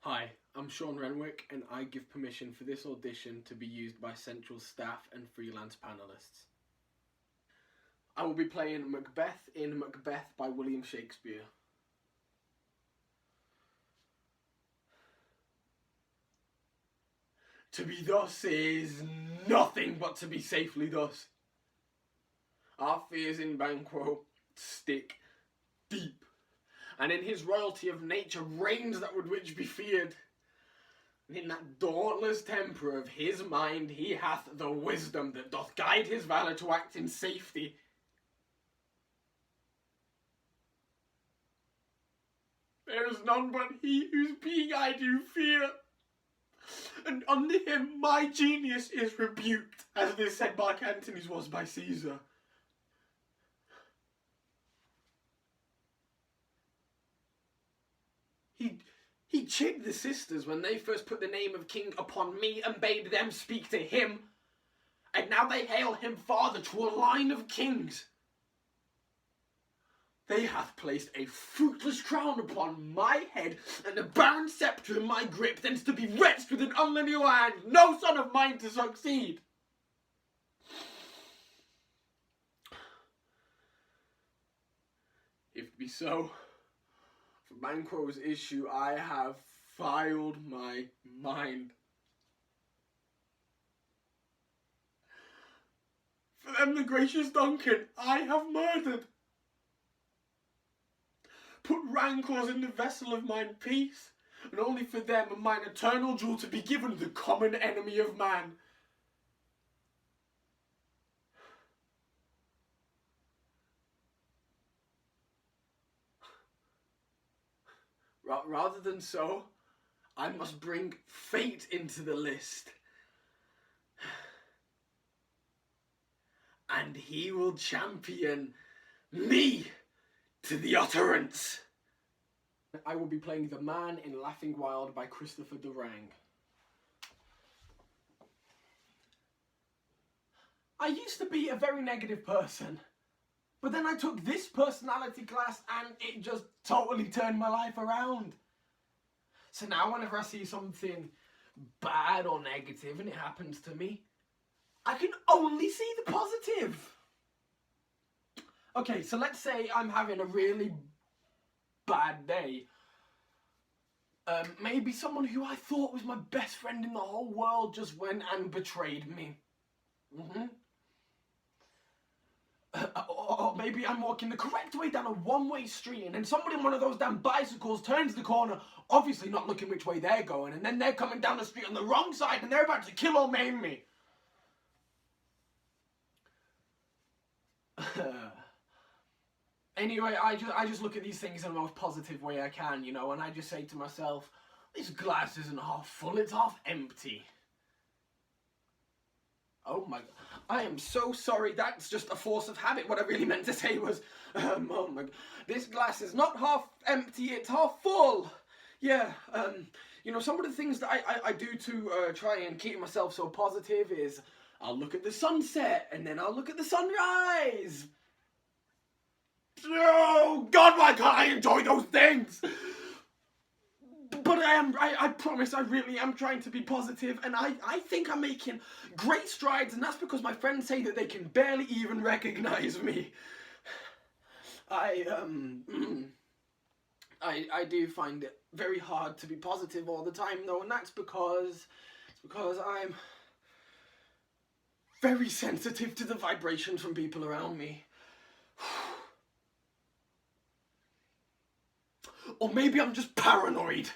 Hi, I'm Sean Renwick and I give permission for this audition to be used by Central staff and freelance panellists. I will be playing Macbeth in Macbeth by William Shakespeare. To be thus is nothing but to be safely thus. Our fears in Banquo stick deep, and in his royalty of nature reigns that would which be feared. And in that dauntless temper of his mind he hath the wisdom that doth guide his valour to act in safety. There is none but he whose being I do fear, and under him my genius is rebuked, as it is said Mark Antony's was by Caesar. He chid the sisters when they first put the name of king upon me and bade them speak to him, and now they hail him father to a line of kings. They hath placed a fruitless crown upon my head, and a barren sceptre in my grip, thence to be wrenched with an unlineal hand, no son of mine to succeed. If it be so, for Banquo's issue I have filed my mind. For them the gracious Duncan I have murdered. Put rancors in the vessel of mine peace, and only for them and mine eternal jewel to be given the common enemy of man. Rather than so, I must bring fate into the list. And he will champion me to the utterance. I will be playing the man in Laughing Wild by Christopher Durang. I used to be a very negative person, but then I took this personality class and it just totally turned my life around. So now whenever I see something bad or negative and it happens to me, I can only see the positive. Okay, so let's say I'm having a really bad day. Maybe someone who I thought was my best friend in the whole world just went and betrayed me. Or maybe I'm walking the correct way down a one-way street and then somebody on one of those damn bicycles turns the corner, obviously not looking which way they're going, and then they're coming down the street on the wrong side and they're about to kill or maim me. Anyway, I just look at these things in the most positive way I can, you know, and I just say to myself, this glass isn't half full, it's half empty. Oh my, I am so sorry, that's just a force of habit. What I really meant to say was, oh my, this glass is not half empty, it's half full. Yeah, you know, some of the things that I do to try and keep myself so positive is, I'll look at the sunset, and then I'll look at the sunrise. Oh, God, why can't I enjoy those things? But I promise, I really am trying to be positive, and I think I'm making great strides, and that's because my friends say that they can barely even recognize me. I do find it very hard to be positive all the time, though, and that's because I'm very sensitive to the vibrations from people around me. Or maybe I'm just paranoid.